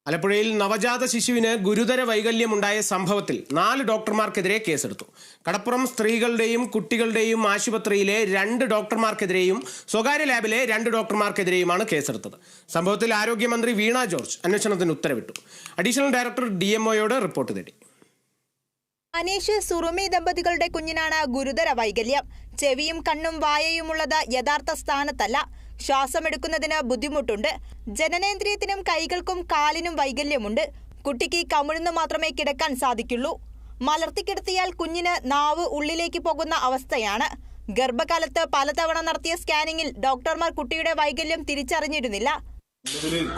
ആലപ്പുഴയിൽ നവജാത ശിശുവിന് ഗുരുതര വൈകല്യമുണ്ടായ സംഭവത്തിൽ 4 ഡോക്ടർമാർക്കെതിരെ കേസെടുത്തു. കടപ്പുറം സ്ത്രീകളുടെയും കുട്ടികളുടെയും ആശുപത്രിയിലെ 2 ഡോക്ടർമാർക്കെതിരെയും സ്വകാര്യ ലാബിലെ 2 ഡോക്ടർമാർക്കെതിരെയുമാണ് കേസെടുത്തത്. സംഭവത്തിൽ ആരോഗ്യമന്ത്രി വീണ ജോർജ് അന്വേഷണത്തിന് ഉത്തരവിട്ടു. അഡീഷണൽ ഡയറക്ടർ DMOയോട് റിപ്പോർട്ട് തേടി. അനീഷ് സുറുമി ദമ്പതികളുടെ കുഞ്ഞിനാണ് ഗുരുതര വൈകല്യം. ചെവിയും കണ്ണും വായയുമുള്ളത് യഥാർത്ഥ സ്ഥാനത്തല്ല. ശ്വാസമെടുക്കുന്നതിന് ബുദ്ധിമുട്ടുണ്ട്. ജനനേന്ദ്രിയത്തിനും കൈകൾക്കും കാലിനും വൈകല്യമുണ്ട്. കുട്ടിക്ക് കമിഴ്ന്നു മാത്രമേ കിടക്കാൻ സാധിക്കുള്ളൂ. മലർത്തിക്കിടത്തിയാൽ കുഞ്ഞിന് നാവ് ഉള്ളിലേക്ക് പോകുന്ന അവസ്ഥയാണ്. ഗർഭകാലത്ത് പലതവണ നടത്തിയ സ്കാനിങ്ങിൽ ഡോക്ടർമാർ കുട്ടിയുടെ വൈകല്യം തിരിച്ചറിഞ്ഞിരുന്നില്ല.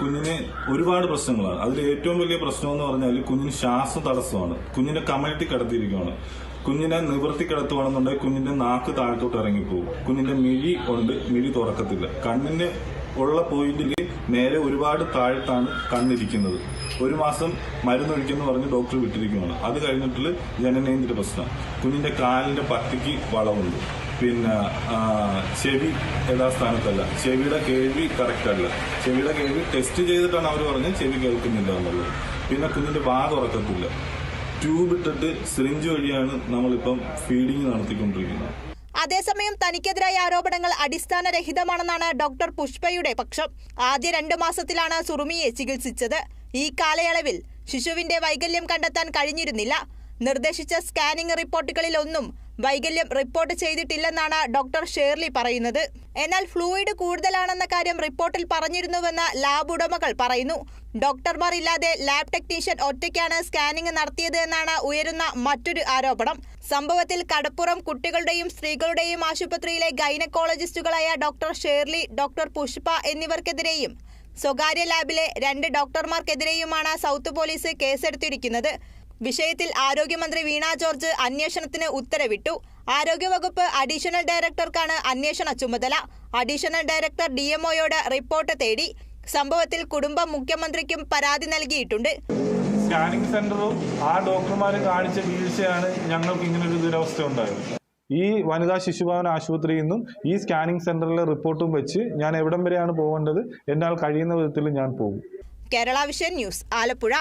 കുഞ്ഞിന് ഒരുപാട് പ്രശ്നങ്ങളാണ്. അതിൽ ഏറ്റവും വലിയ പ്രശ്നം എന്ന് പറഞ്ഞാൽ കുഞ്ഞിന് ശ്വാസം തടസ്സമാണ്. കുഞ്ഞിനെ കമഴ്ത്തി കിടത്തിയിരിക്കുകയാണ്. കുഞ്ഞിനെ നിവർത്തി കിടത്തുവാണെന്നുണ്ടെങ്കിൽ കുഞ്ഞിന്റെ നാക്ക് താഴത്തോട്ട് ഇറങ്ങിപ്പോകും. കുഞ്ഞിന്റെ മിഴി ഉണ്ട്, മിഴി തുറക്കത്തില്ല. കണ്ണിന് ഉള്ള പോയിന്റിൽ നേരെ ഒരുപാട് താഴത്താണ് കണ്ണിരിക്കുന്നത്. 1 മാസം മരുന്നൊഴിക്കെന്ന് പറഞ്ഞ് ഡോക്ടർ വിട്ടിരിക്കുകയാണ്. അത് കഴിഞ്ഞിട്ടുള്ള ജനനേന്ദ്രിയ പ്രശ്നം. കുഞ്ഞിന്റെ കാലിന്റെ പട്ടിക്ക് വളവുണ്ട്. പിന്നെ ചെവി യഥാസ്ഥാനത്തല്ല. ചെവിയുടെ കേൾവി കറക്റ്റ് അല്ല. ചെവിയുടെ കേൾവി ടെസ്റ്റ് ചെയ്തിട്ടാണ് അവർ പറഞ്ഞത് ചെവി കേൾക്കുന്നില്ല എന്നുള്ളത്. പിന്നെ കുഞ്ഞിന്റെ വാ തുറക്കത്തില്ല. ട്യൂബ് ഇട്ടിട്ട് സിറിഞ്ച് വഴിയാണ് നമ്മളിപ്പം ഫീഡിങ് നടത്തിക്കൊണ്ടിരിക്കുന്നത്. അതേസമയം തനിക്കെതിരായ ആരോപണങ്ങൾ അടിസ്ഥാനരഹിതമാണെന്നാണ് ഡോക്ടർ പുഷ്പയുടെ പക്ഷം. ആദ്യ 2 മാസത്തിലാണ് സുറുമിയെ ചികിത്സിച്ചത്. ഈ കാലയളവിൽ ശിശുവിന്റെ വൈകല്യം കണ്ടെത്താൻ കഴിഞ്ഞിരുന്നില്ല. നിർദ്ദേശിച്ച സ്കാനിംഗ് റിപ്പോർട്ടുകളിൽ ഒന്നും വൈകല്യം റിപ്പോർട്ട് ചെയ്തിട്ടില്ലെന്നാണ് ഡോക്ടർ ഷേർലി പറയുന്നത്. എന്നാൽ ഫ്ലൂയിഡ് കൂടുതലാണെന്ന കാര്യം റിപ്പോർട്ടിൽ പറഞ്ഞിരുന്നുവെന്ന് ലാബ് ഉടമകൾ പറയുന്നു. ഡോക്ടർമാർ ഇല്ലാതെ ലാബ് ടെക്നീഷ്യൻ ഒറ്റയ്ക്കാണ് സ്കാനിംഗ് നടത്തിയത് എന്നാണ് ഉയരുന്ന മറ്റൊരു ആരോപണം. സംഭവത്തിൽ കടപ്പുറം കുട്ടികളുടെയും സ്ത്രീകളുടെയും ആശുപത്രിയിലെ ഗൈനക്കോളജിസ്റ്റുകളായ ഡോക്ടർ ഷേർലി, ഡോക്ടർ പുഷ്പ എന്നിവർക്കെതിരെയും സ്വകാര്യ ലാബിലെ 2 ഡോക്ടർമാർക്കെതിരെയുമാണ് സൗത്ത് പോലീസ് കേസെടുത്തിരിക്കുന്നത്. വിഷയത്തിൽ ആരോഗ്യമന്ത്രി വീണ ജോർജ് അന്വേഷണത്തിന് ഉത്തരവിട്ടു. ആരോഗ്യവകുപ്പ് അഡീഷണൽ ഡയറക്ടർക്കാണ് അന്വേഷണ ചുമതല. അഡീഷണൽ ഡയറക്ടർ DMOയോട് റിപ്പോർട്ട് തേടി. സംഭവത്തിൽ കുടുംബം മുഖ്യമന്ത്രിക്കും പരാതി നൽകിയിട്ടുണ്ട്. സ്കാനിംഗ് സെന്ററും ആ ഡോക്ടർമാരും കാണിച്ച വീഴ്ചയാണ് ഞങ്ങൾക്ക് ഇങ്ങനൊരു ദുരവസ്ഥ ഉണ്ടായത്. ഈ വനിതാ ശിശുഭവൻ ആശുപത്രിയിൽ നിന്നും ഈ സ്കാനിംഗ് സെന്ററിലെ റിപ്പോർട്ടും വെച്ച് ഞാൻ എവിടം വരെയാണ് പോകേണ്ടത്, എന്നാൽ കഴിയുന്ന വിധത്തിൽ ഞാൻ പോകും. Kerala vision news, Alappuzha.